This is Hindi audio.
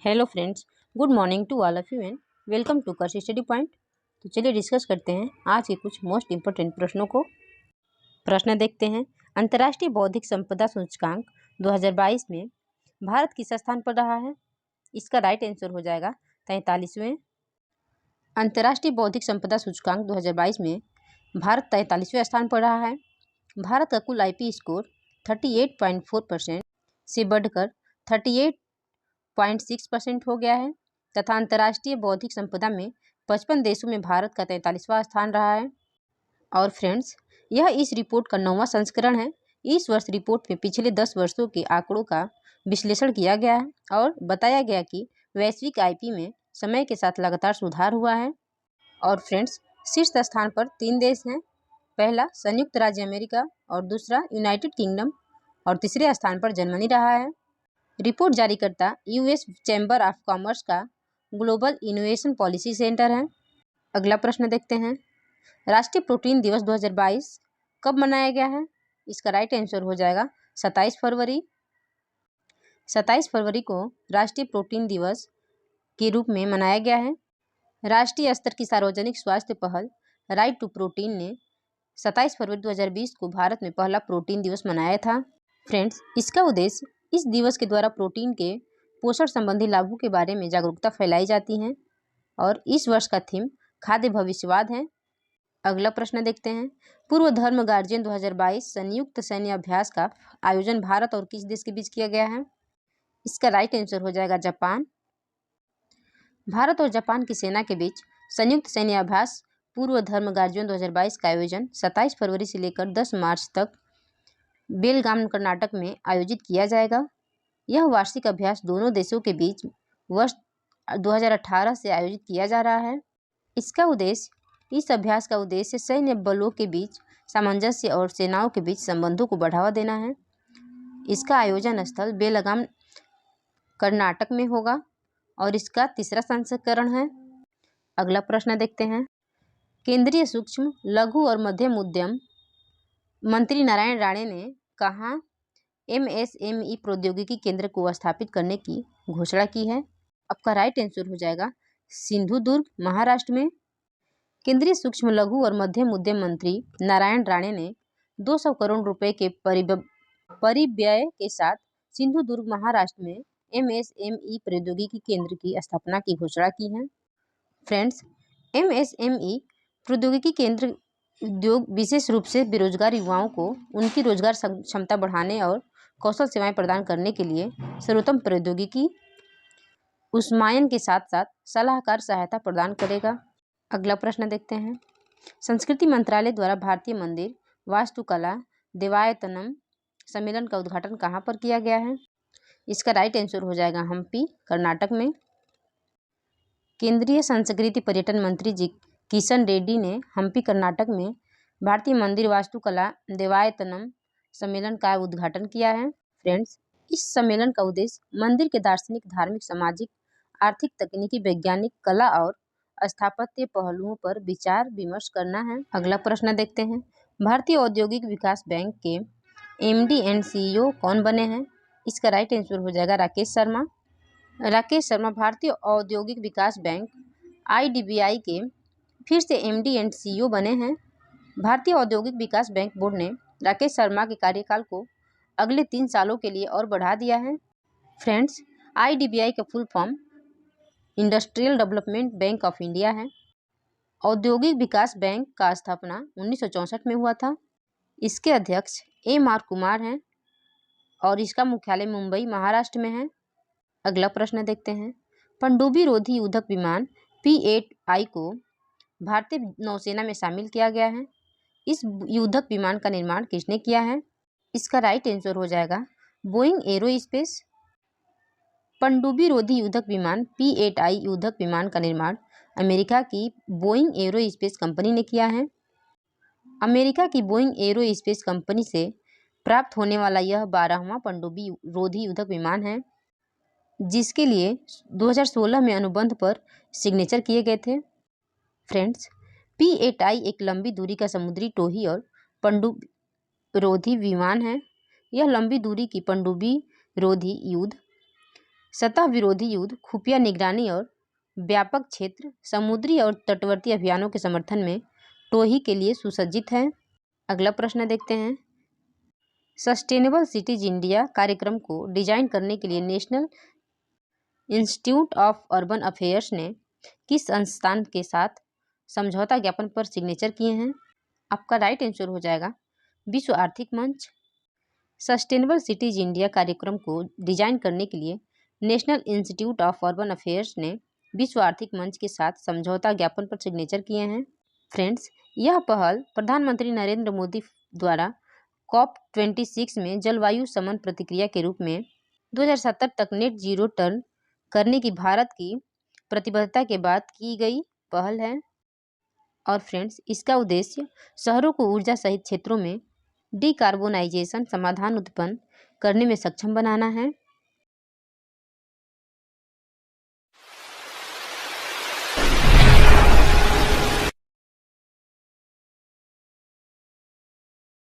Hello friends, good morning to all of you and welcome to कर्स स्टडी पॉइंट। तो चलिए डिस्कस करते हैं आज के कुछ मोस्ट इंपॉर्टेंट प्रश्नों को। प्रश्न देखते हैं। अंतर्राष्ट्रीय बौद्धिक संपदा सूचकांक 2022 में भारत किस स्थान पर रहा है? इसका राइट आंसर हो जाएगा 43वें। अंतर्राष्ट्रीय बौद्धिक संपदा सूचकांक 2022 में भारत 43वें स्थान पर रहा है। भारत का कुल IP स्कोर 38.4% से बढ़कर 38.6% हो गया है तथा अंतर्राष्ट्रीय बौद्धिक संपदा में 55 देशों में भारत का 43वां स्थान रहा है। और फ्रेंड्स, यह इस रिपोर्ट का 9वां संस्करण है। इस वर्ष रिपोर्ट में पिछले 10 वर्षों के आंकड़ों का विश्लेषण किया गया है और बताया गया कि वैश्विक IP में समय के साथ लगातार सुधार हुआ है। और फ्रेंड्स, शीर्ष स्थान पर 3 देश हैं। पहला संयुक्त राज्य अमेरिका और दूसरा यूनाइटेड किंगडम और तीसरे स्थान पर जर्मनी रहा है। रिपोर्ट जारीकर्ता US चैम्बर ऑफ कॉमर्स का ग्लोबल इनोवेशन पॉलिसी सेंटर है। अगला प्रश्न देखते हैं। राष्ट्रीय प्रोटीन दिवस 2022 कब मनाया गया है? इसका राइट आंसर हो जाएगा 27 फरवरी। 27 फरवरी को राष्ट्रीय प्रोटीन दिवस के रूप में मनाया गया है। राष्ट्रीय स्तर की सार्वजनिक स्वास्थ्य पहल राइट टू प्रोटीन ने 27 फरवरी 2020 को भारत में पहला प्रोटीन दिवस मनाया था। फ्रेंड्स, इसका उद्देश्य इस दिवस के द्वारा प्रोटीन के पोषण संबंधी लाभों के बारे में जागरूकता फैलाई जाती है और इस वर्ष का थीम खाद्य भविष्यवाद है। अगला प्रश्न देखते हैं। पूर्व धर्म गार्जियन 2022 संयुक्त सैन्य अभ्यास का आयोजन भारत और किस देश के बीच किया गया है? इसका राइट आंसर हो जाएगा जापान। भारत और जापान की सेना के बीच संयुक्त सैन्य अभ्यास पूर्व धर्म गार्जियन 2022 का आयोजन 27 फरवरी से लेकर 10 मार्च तक बेलगाम कर्नाटक में आयोजित किया जाएगा। यह वार्षिक अभ्यास दोनों देशों के बीच वर्ष 2018 से आयोजित किया जा रहा है। इस अभ्यास का उद्देश्य सैन्य बलों के बीच सामंजस्य और सेनाओं के बीच संबंधों को बढ़ावा देना है। इसका आयोजन स्थल बेलगाम कर्नाटक में होगा और इसका तीसरा संस्करण है। अगला प्रश्न देखते हैं। केंद्रीय सूक्ष्म लघु और मध्यम उद्यम मंत्री नारायण राणे ने कहाँ MSME प्रौद्योगिकी केंद्र को स्थापित करने की घोषणा की है? आपका राइट आंसर हो जाएगा सिंधुदुर्ग, महाराष्ट्र में। केंद्रीय सूक्ष्म लघु और मध्यम उद्यम मंत्री नारायण राणे ने 200 करोड़ रुपए के परिव्यय के साथ सिंधुदुर्ग, महाराष्ट्र में MSME प्रौद्योगिकी केंद्र की स्थापना की घोषणा की है। फ्रेंड्स, MSME प्रौद्योगिकी केंद्र उद्योग विशेष रूप से बेरोजगार युवाओं को उनकी रोजगार क्षमता बढ़ाने और कौशल सेवाएं प्रदान करने के लिए सर्वोत्तम प्रौद्योगिकी उन्नयन के साथ साथ सलाहकार सहायता प्रदान करेगा। अगला प्रश्न देखते हैं। संस्कृति मंत्रालय द्वारा भारतीय मंदिर वास्तुकला देवायतनम सम्मेलन का उद्घाटन कहाँ पर किया गया है? इसका राइट आंसर हो जाएगा हम्पी, कर्नाटक में। केंद्रीय संस्कृति पर्यटन मंत्री जी किशन रेड्डी ने हम्पी, कर्नाटक में भारतीय मंदिर वास्तुकला देवायतनम सम्मेलन का उद्घाटन किया है। फ्रेंड्स, इस सम्मेलन का उद्देश्य मंदिर के दार्शनिक, धार्मिक, सामाजिक, आर्थिक, तकनीकी, वैज्ञानिक, कला और स्थापत्य पहलुओं पर विचार विमर्श करना है। अगला प्रश्न देखते हैं। भारतीय औद्योगिक विकास बैंक के MD एंड CEO कौन बने हैं? इसका राइट आंसर हो जाएगा राकेश शर्मा। राकेश शर्मा भारतीय औद्योगिक विकास बैंक IDBI के फिर से MD एंड CEO बने हैं। भारतीय औद्योगिक विकास बैंक बोर्ड ने राकेश शर्मा के कार्यकाल को अगले 3 सालों के लिए और बढ़ा दिया है। फ्रेंड्स, IDBI का full form industrial development bank of India है। औद्योगिक विकास बैंक का स्थापना 1964 में हुआ था। इसके अध्यक्ष MR कुमार हैं और इसका मुख्यालय मुंबई, महाराष्ट्र में है। अगला प्रश्न देखते हैं। पनडुब्बी रोधी युद्धक विमान P-8I को भारतीय नौसेना में शामिल किया गया है। इस युद्धक विमान का निर्माण किसने किया है? इसका राइट आंसर हो जाएगा बोइंग एरोस्पेस। पनडुब्बी रोधी युद्धक विमान P-8I युद्धक विमान का निर्माण अमेरिका की बोइंग एरोस्पेस कंपनी ने किया है। अमेरिका की बोइंग एरोस्पेस कंपनी से प्राप्त होने वाला यह 12वां पनडुब्बी रोधी युद्धक विमान है, जिसके लिए 2016 में अनुबंध पर सिग्नेचर किए गए थे। फ्रेंड्स, P-8I एक लंबी दूरी का समुद्री टोही और पनडुब्बी रोधी विमान है। यह लंबी दूरी की पनडुब्बी रोधी युद्ध सतह विरोधी युद्ध, खुफिया निगरानी और व्यापक क्षेत्र समुद्री और तटवर्ती अभियानों के समर्थन में टोही के लिए सुसज्जित है। अगला प्रश्न देखते हैं। सस्टेनेबल सिटीज इंडिया कार्यक्रम को डिजाइन करने के लिए national institute of urban affairs ने किस संस्थान के साथ समझौता ज्ञापन पर सिग्नेचर किए हैं? आपका राइट आंसर हो जाएगा विश्व आर्थिक मंच। सस्टेनेबल सिटीज इंडिया कार्यक्रम को डिजाइन करने के लिए national institute of urban affairs ने विश्व आर्थिक मंच के साथ समझौता ज्ञापन पर सिग्नेचर किए हैं। फ्रेंड्स, यह पहल प्रधानमंत्री नरेंद्र मोदी द्वारा COP26 में जलवायु शमन प्रतिक्रिया के रूप में 2070 तक नेट जीरो टर्न करने की भारत की प्रतिबद्धता के बाद की गई पहल है। और फ्रेंड्स, इसका उद्देश्य शहरों को ऊर्जा सहित क्षेत्रों में डिकार्बोनाइजेशन समाधान उत्पन्न करने में सक्षम बनाना है।